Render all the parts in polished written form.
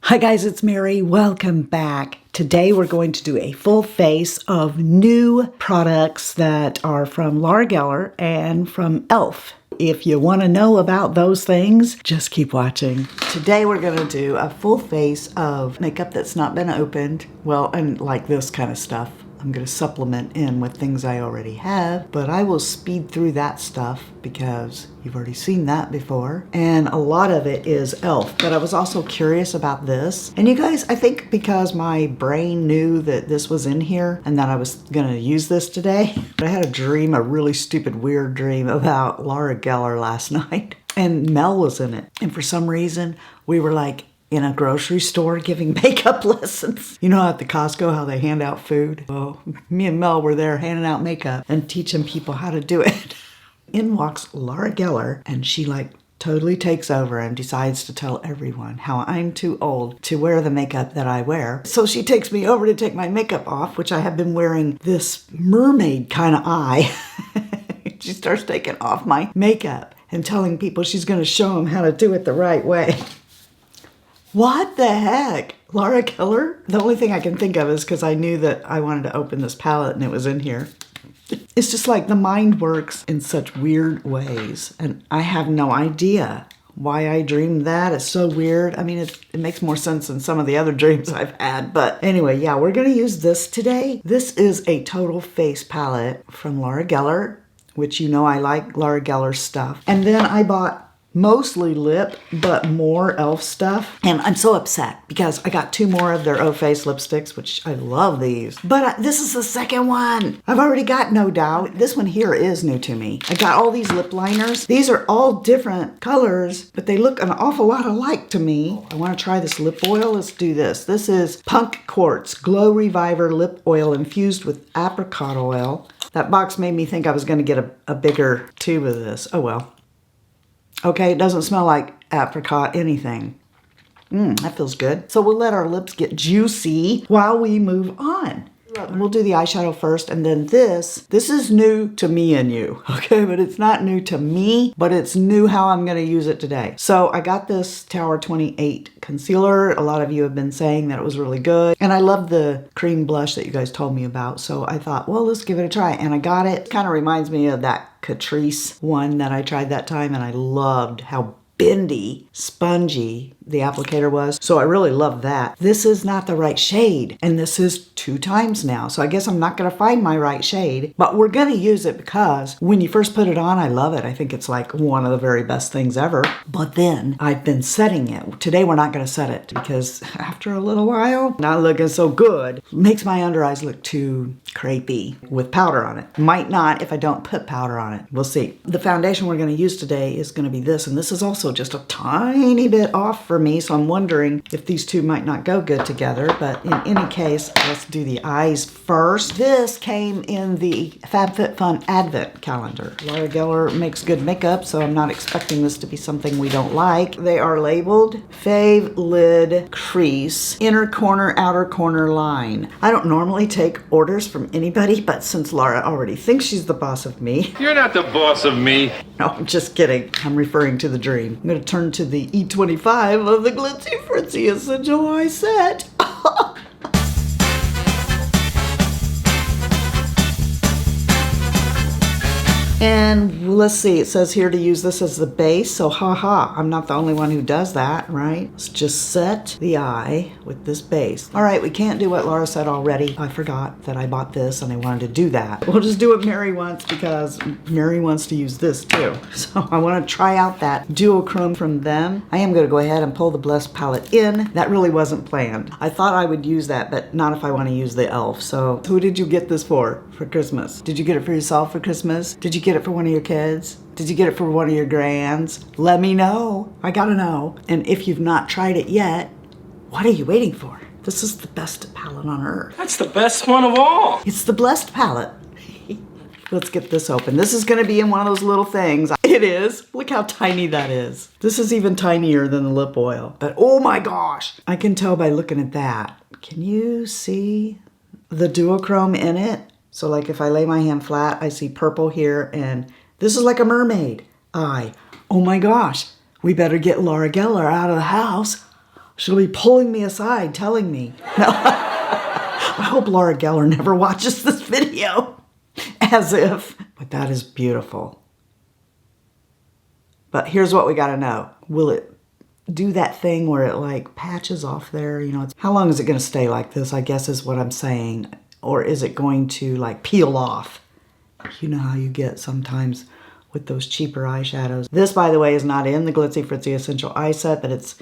Hi guys, it's Mary. Welcome back. Today we're going to do a full face of new products that are from Laura Geller and from e.l.f. If you want to know about those things, just keep watching. Today we're going to do a full face of makeup that's not been opened. Well, and like this kind of stuff. I'm going to supplement in with things I already have, but I will speed through that stuff because you've already seen that before. And a lot of it is e.l.f. But I was also curious about this. And you guys, I think because my brain knew that this was in here and that I was going to use this today, I had a dream, a really stupid, weird dream about Laura Geller last night. And Mel was in it. And for some reason, we were like, in a grocery store giving makeup lessons. You know at the Costco how they hand out food? Well, me and Mel were there handing out makeup and teaching people how to do it. In walks Laura Geller and she like totally takes over and decides to tell everyone how I'm too old to wear the makeup that I wear. So she takes me over to take my makeup off, which I have been wearing this mermaid kind of eye. She starts taking off my makeup and telling people she's going to show them how to do it the right way. What the heck? Laura Geller? The only thing I can think of is because I knew that I wanted to open this palette and it was in here. It's just like the mind works in such weird ways. And I have no idea why I dreamed that. It's so weird. I mean, it makes more sense than some of the other dreams I've had. But anyway, yeah, we're going to use this today. This is a total face palette from Laura Geller, which you know I like Laura Geller stuff. And then I bought mostly lip, but more e.l.f. stuff. And I'm so upset because I got two more of their O Face lipsticks, which I love these. But this is the second one. I've already got No Doubt. This one here is new to me. I got all these lip liners. These are all different colors, but they look an awful lot alike to me. I want to try this lip oil. Let's do this. This is Punk Quartz Glow Reviver Lip Oil infused with apricot oil. That box made me think I was going to get a bigger tube of this. Oh well. Okay, it doesn't smell like apricot anything. That feels good. So we'll let our lips get juicy while we move on. And we'll do the eyeshadow first, and then this is new to me and you, okay? But it's not new to me, but it's new how I'm gonna use it today. So I got this Tower 28 concealer. A lot of you have been saying that it was really good. And I love the cream blush that you guys told me about. So I thought, well, let's give it a try. And I got it. Kind of reminds me of that Catrice one that I tried that time, and I loved how bendy, spongy the applicator was. So I really love that. This is not the right shade, and this is 2 times now. So I guess I'm not gonna find my right shade, but we're gonna use it because when you first put it on, I love it. I think it's like one of the very best things ever. But then I've been setting it. Today we're not gonna set it because after a little while, not looking so good. Makes my under eyes look too crepey with powder on it. Might not if I don't put powder on it. We'll see. The foundation we're gonna use today is gonna be this, and this is also just a tiny bit off for me, so I'm wondering if these two might not go good together. But in any case, let's do the eyes first. This came in the FabFitFun Advent calendar. Laura Geller makes good makeup, so I'm not expecting this to be something we don't like. They are labeled Fave Lid Crease, Inner Corner, Outer Corner Line. I don't normally take orders from anybody, but since Laura already thinks she's the boss of me. You're not the boss of me. No, I'm just kidding. I'm referring to the dream. I'm going to turn to the E25 of the Glitzy Fritzy Essential Eye Set. And let's see, it says here to use this as the base, so haha, I'm not the only one who does that, right? Let's just set the eye with this base. All right, we can't do what Laura said already. I forgot that I bought this and I wanted to do that. We'll just do what Mary wants because Mary wants to use this too. So I want to try out that Duochrome from them. I am going to go ahead and pull the Blessed palette in. That really wasn't planned. I thought I would use that, but not if I want to use the e.l.f. So who did you get this for Christmas? Did you get it for yourself for Christmas? Did you get it for one of your kids? Did you get it for one of your grands? Let me know. I gotta know. And if you've not tried it yet, what are you waiting for? This is the best palette on earth. That's the best one of all. It's the Blessed palette. Let's get this open. This is gonna be in one of those little things. It is. Look how tiny that is. This is even tinier than the lip oil. But oh my gosh, I can tell by looking at that. Can you see the duochrome in it? So like if I lay my hand flat, I see purple here, and this is like a mermaid eye. Oh my gosh, we better get Laura Geller out of the house. She'll be pulling me aside, telling me. No. I hope Laura Geller never watches this video. As if. But that is beautiful. But here's what we gotta know. Will it do that thing where it like patches off there? You know, how long is it gonna stay like this, I guess is what I'm saying. Or is it going to like peel off? You know how you get sometimes with those cheaper eyeshadows. This, by the way, is not in the Glitzy Fritzy Essential Eye Set, but it's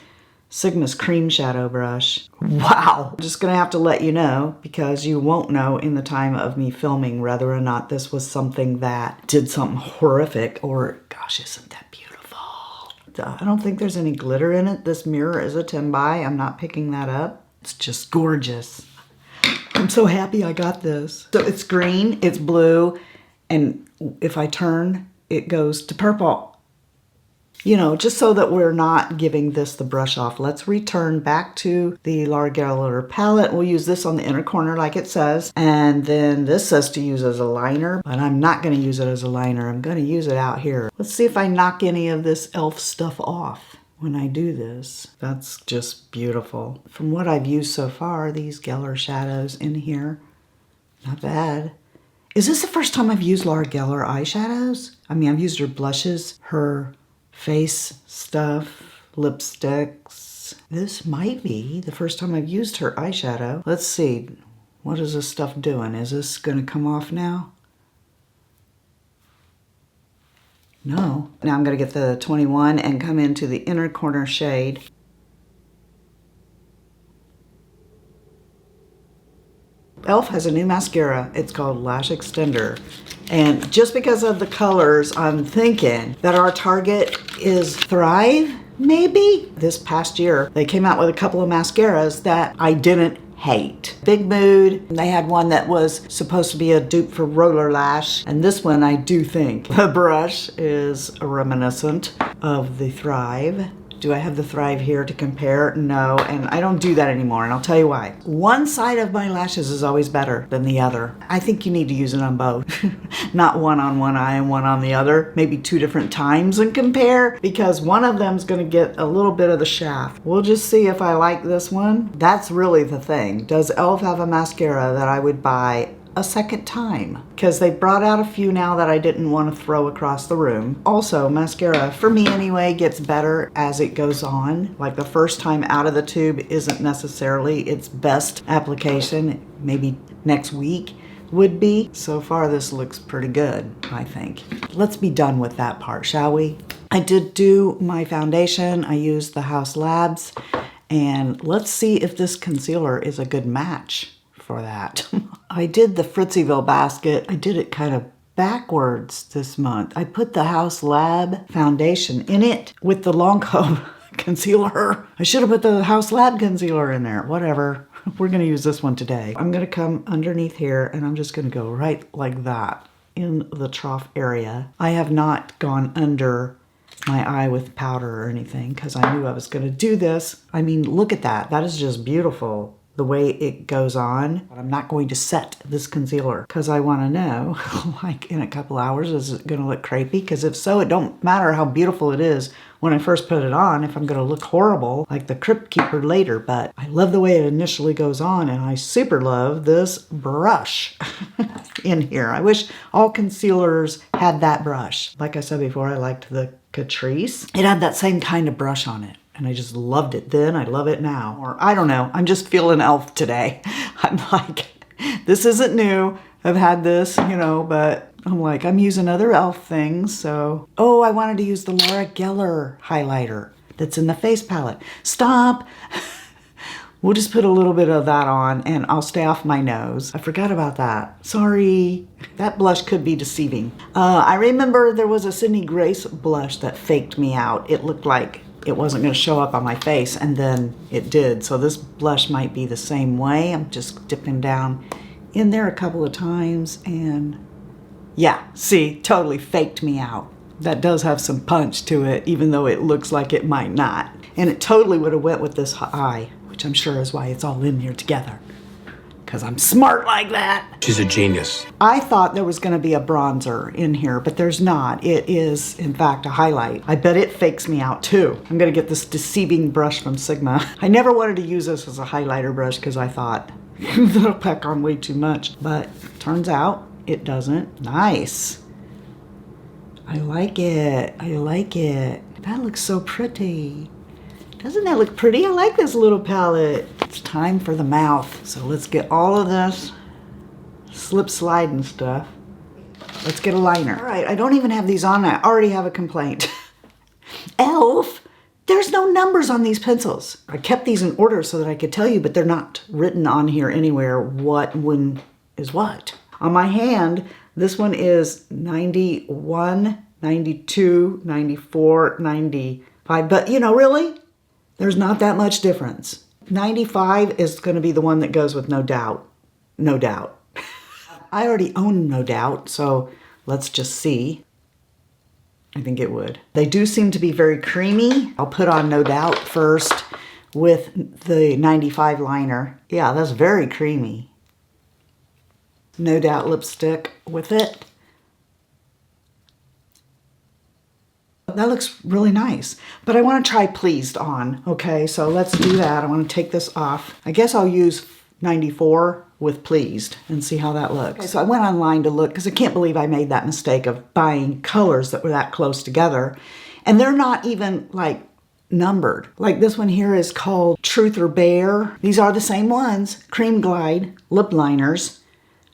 Sigma's Cream Shadow Brush. Wow! I'm just gonna have to let you know, because you won't know in the time of me filming whether or not this was something that did something horrific or, gosh, isn't that beautiful? I don't think there's any glitter in it. This mirror is a 10 by. I'm not picking that up. It's just gorgeous. I'm so happy I got this. So it's green, it's blue, and if I turn, it goes to purple. You know, just so that we're not giving this the brush off, let's return back to the Laura Geller palette. We'll use this on the inner corner like it says. And then this says to use as a liner, but I'm not going to use it as a liner. I'm going to use it out here. Let's see if I knock any of this e.l.f. stuff off when I do this. That's just beautiful. From what I've used so far, these Geller shadows in here, not bad. Is this the first time I've used Laura Geller eyeshadows? I mean, I've used her blushes, her face stuff, lipsticks. This might be the first time I've used her eyeshadow. Let's see. What is this stuff doing? Is this going to come off now? No. Now I'm going to get the 21 and come into the inner corner shade. e.l.f. has a new mascara. It's called Lash Xtndr. And just because of the colors, I'm thinking that our target is Thrive, maybe? This past year, they came out with a couple of mascaras that I didn't hate. Big Mood, they had one that was supposed to be a dupe for Roller Lash, and this one I do think the brush is reminiscent of the Thrive. Do I have the Thrive here to compare? No, and I don't do that anymore, and I'll tell you why. One side of my lashes is always better than the other. I think you need to use it on both. Not one on one eye and one on the other. Maybe 2 different times and compare, because one of them's gonna get a little bit of the shaft. We'll just see if I like this one. That's really the thing. Does e.l.f. have a mascara that I would buy a second time? Because they brought out a few now that I didn't want to throw across the room. Also, mascara, for me anyway, gets better as it goes on. Like the first time out of the tube isn't necessarily its best application. Maybe next week would be. So far this looks pretty good, I think. Let's be done with that part, shall we? I did do my foundation. I used the Haus Labs, and let's see if this concealer is a good match for that. I did the Fritzyville basket. I did it kind of backwards this month. I put the Haus Lab foundation in it with the Lancome concealer. I should have put the Haus Lab concealer in there. Whatever. We're going to use this one today. I'm going to come underneath here, and I'm just going to go right like that in the trough area. I have not gone under my eye with powder or anything because I knew I was going to do this. I mean, look at that. That is just beautiful, the way it goes on. But I'm not going to set this concealer because I want to know, like in a couple hours, is it going to look crepey? Because if so, it don't matter how beautiful it is when I first put it on, if I'm going to look horrible like the Crypt Keeper later. But I love the way it initially goes on, and I super love this brush in here. I wish all concealers had that brush. Like I said before, I liked the Catrice. It had that same kind of brush on it, and I just loved it then. I love it now. Or I don't know. I'm just feeling e.l.f. today. I'm like, this isn't new. I've had this, you know, but I'm like, I'm using other e.l.f. things, so. Oh, I wanted to use the Laura Geller highlighter that's in the face palette. Stop. We'll just put a little bit of that on, and I'll stay off my nose. I forgot about that. Sorry. That blush could be deceiving. I remember there was a Sydney Grace blush that faked me out. It looked like it wasn't going to show up on my face, and then it did. So this blush might be the same way. I'm just dipping down in there a couple of times, and yeah, see, totally faked me out. That does have some punch to it, even though it looks like it might not. And it totally would have went with this eye, which I'm sure is why it's all in here together, because I'm smart like that. She's a genius. I thought there was going to be a bronzer in here, but there's not. It is, in fact, a highlight. I bet it fakes me out too. I'm going to get this deceiving brush from Sigma. I never wanted to use this as a highlighter brush because I thought that'll pack on way too much, but turns out it doesn't. Nice. I like it. I like it. That looks so pretty. Doesn't that look pretty? I like this little palette. It's time for the mouth. So let's get all of this slip sliding stuff. Let's get a liner. All right, I don't even have these on. I already have a complaint. e.l.f. There's no numbers on these pencils. I kept these in order so that I could tell you, but they're not written on here anywhere what one is what. On my hand, this one is 91, 92, 94, 95. But you know, really, there's not that much difference. 95 is going to be the one that goes with No Doubt. No Doubt. I already own No Doubt, so let's just see. I think it would. They do seem to be very creamy. I'll put on No Doubt first with the 95 liner. Yeah, that's very creamy. No Doubt lipstick with it. That looks really nice, but I want to try Pleased on. Okay, so let's do that. I want to take this off. I guess I'll use 94 with Pleased and see how that looks. Okay, so I went online to look because I can't believe I made that mistake of buying colors that were that close together, and they're not even like numbered. Like this one here is called Truth or Bare. These are the same ones, Cream Glide lip liners.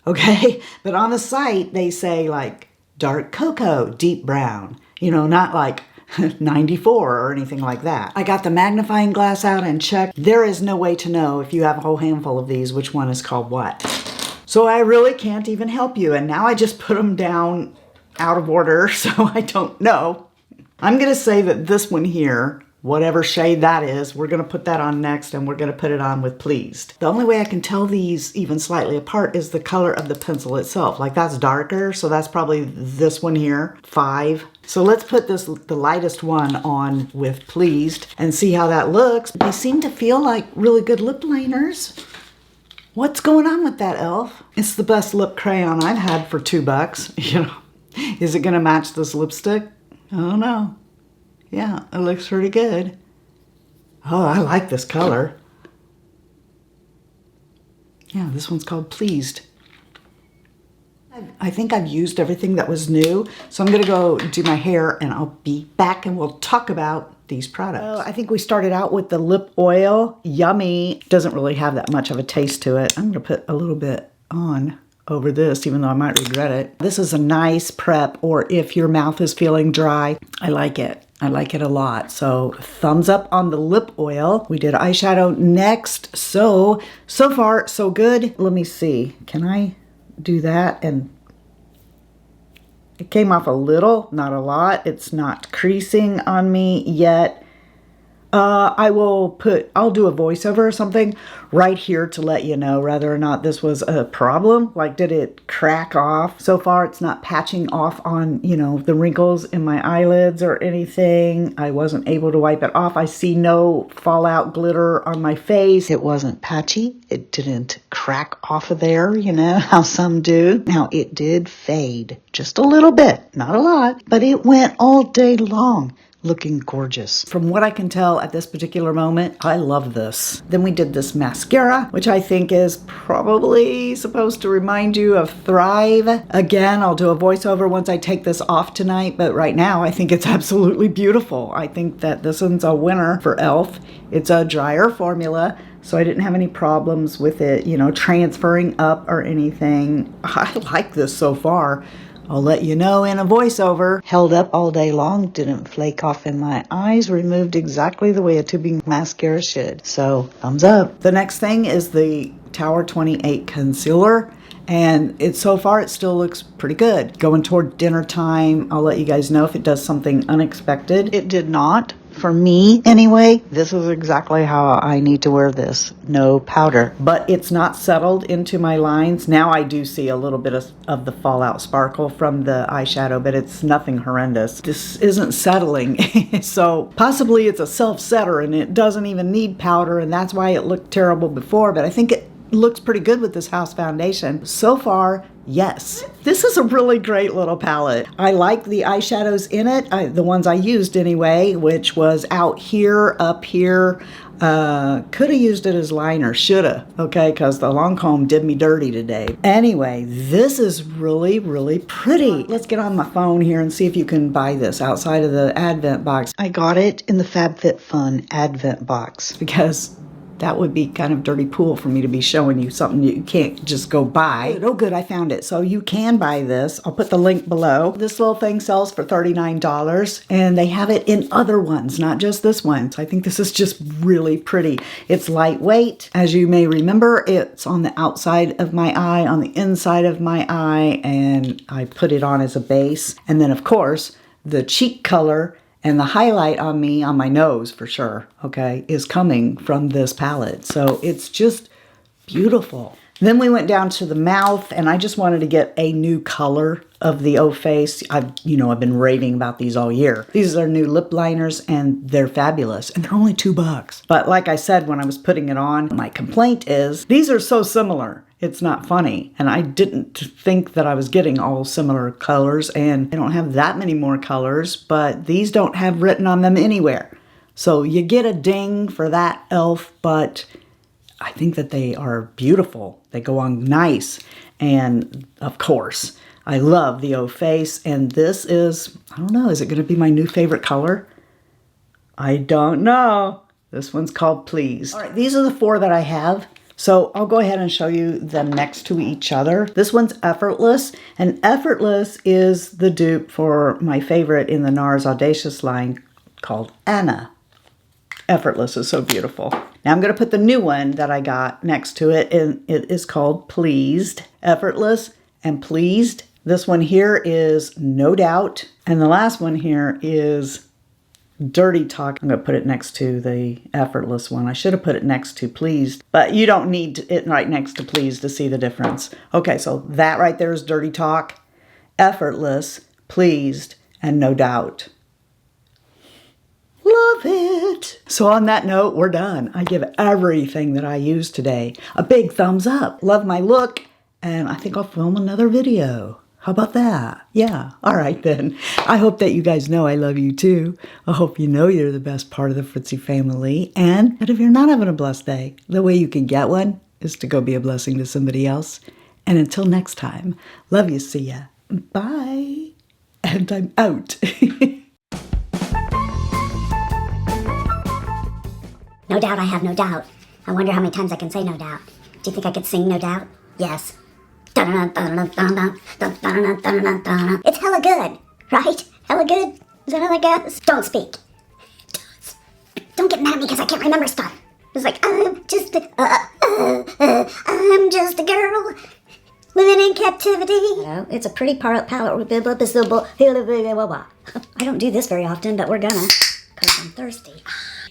Okay, but on the site they say like dark cocoa, deep brown, you know, not like 94 or anything like that. I got the magnifying glass out and checked. There is no way to know if you have a whole handful of these which one is called what. So I really can't even help you, and now I just put them down out of order, so I don't know. I'm gonna say that this one here, whatever shade that is, we're gonna put that on next, and we're gonna put it on with Pleased. The only way I can tell these even slightly apart is the color of the pencil itself. Like that's darker, so that's probably this one here, 5. So let's put this, the lightest one, on with Pleased and see how that looks. They seem to feel like really good lip liners. What's going on with that, e.l.f.? It's the best lip crayon I've had for $2. You know, is it gonna match this lipstick? I don't know. Yeah, it looks pretty good. Oh, I like this color. Yeah, this one's called Pleased. I think I've used everything that was new, so I'm gonna go do my hair and I'll be back and we'll talk about these products. Well, I think we started out with the lip oil. Yummy. Doesn't really have that much of a taste to it. I'm gonna put a little bit on over this, even though I might regret it. This is a nice prep, or if your mouth is feeling dry, I like it. I like it a lot. So thumbs up on the lip oil. We did eyeshadow next. So far, so good. Let me see. Can I do that? And it came off a little, not a lot. It's not creasing on me yet. I'll do a voiceover or something right here to let you know whether or not this was a problem. Like, did it crack off? So far, it's not patching off on, you know, the wrinkles in my eyelids or anything. I wasn't able to wipe it off. I see no fallout glitter on my face. It wasn't patchy. It didn't crack off of there, you know, how some do. Now, it did fade just a little bit, not a lot, but it went all day long. Looking gorgeous. From what I can tell at this particular moment, I love this. Then we did this mascara, which I think is probably supposed to remind you of Thrive. Again, I'll do a voiceover once I take this off tonight, but right now I think it's absolutely beautiful. I think that this one's a winner for e.l.f. It's a drier formula, so I didn't have any problems with it, you know, transferring up or anything. I like this so far. I'll let you know in a voiceover. Held up all day long, didn't flake off in my eyes, removed exactly the way a tubing mascara should. So, thumbs up. The next thing is the Tower 28 Concealer. And so far, it still looks pretty good. Going toward dinner time, I'll let you guys know if it does something unexpected. It did not. For me, anyway, this is exactly how I need to wear this. No powder. But it's not settled into my lines. Now I do see a little bit of the fallout sparkle from the eyeshadow, but it's nothing horrendous. This isn't settling. So possibly it's a self-setter and it doesn't even need powder, and that's why it looked terrible before. But I think looks pretty good with this Haus foundation. So far, yes. This is a really great little palette. I like the eyeshadows in it, the ones I used anyway, which was out here, up here. Could have used it as liner, shoulda, okay, because the Lancome did me dirty today. Anyway, this is really, really pretty. Let's get on my phone here and see if you can buy this outside of the Advent box. I got it in the FabFitFun Advent box because that would be kind of dirty pool for me to be showing you something you can't just go buy. Oh good, I found it. So you can buy this. I'll put the link below. This little thing sells for $39 and they have it in other ones, not just this one. So I think this is just really pretty. It's lightweight. As you may remember, it's on the outside of my eye, on the inside of my eye, and I put it on as a base. And then of course, the cheek color and the highlight on me, on my nose for sure, okay, is coming from this palette. So it's just beautiful. Then we went down to the mouth and I just wanted to get a new color of the O Face. I've been raving about these all year. These are new lip liners and they're fabulous and they're only $2. But like I said, when I was putting it on, my complaint is these are so similar. It's not funny. And I didn't think that I was getting all similar colors, and I don't have that many more colors, but these don't have written on them anywhere. So you get a ding for that, e.l.f., but I think that they are beautiful. They go on nice. And of course, I love the O Face, and this is, I don't know, is it gonna be my new favorite color? I don't know. This one's called Pleased. All right, these are the 4 that I have. So I'll go ahead and show you them next to each other. This one's Effortless, and Effortless is the dupe for my favorite in the NARS Audacious line called Anna. Effortless is so beautiful. Now I'm going to put the new one that I got next to it, and it is called Pleased. Effortless and Pleased. This one here is No Doubt, and the last one here is Dirty Talk. I'm going to put it next to the Effortless one. I should have put it next to Pleased, but you don't need it right next to Pleased to see the difference. Okay, so that right there is Dirty Talk, Effortless, Pleased, and No Doubt. Love it. So on that note, we're done. I give everything that I used today a big thumbs up. Love my look, and I think I'll film another video. How about that? Yeah. All right then. I hope that you guys know I love you too. I hope you know you're the best part of the Fritzy family. And that if you're not having a blessed day, the way you can get one is to go be a blessing to somebody else. And until next time, love you. See ya. Bye. And I'm out. No doubt, I have no doubt. I wonder how many times I can say no doubt. Do you think I could sing No Doubt? Yes. It's hella good, right? Hella good? Is that how that goes? Don't speak. Don't get mad at me because I can't remember stuff. It's like, I'm just a girl living in captivity. No, it's a pretty palette. I don't do this very often, but we're gonna, because I'm thirsty.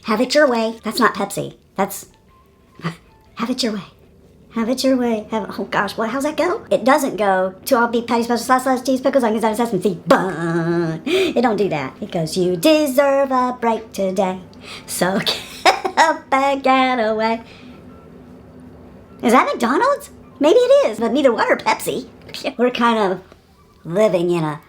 Have it your way. That's not Pepsi. That's, have it your way. Have it your way. Oh gosh, how's that go? It doesn't go to all beef patty, special sauce, cheese, pickles, onions, and sesame seed bun. It don't do that. It goes, you deserve a break today, so get up and get away. Is that McDonald's? Maybe it is, but neither one are Pepsi. We're kind of living in a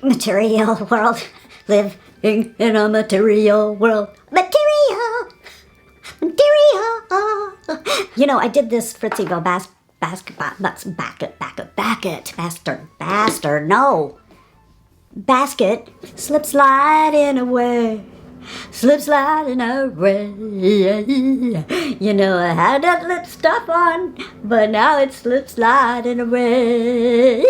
material world. Living in a material world. Material. You know, I did this Fritziville basket, slip sliding away, slip sliding away. You know, I had that lip stuff on, but now it's slip sliding away.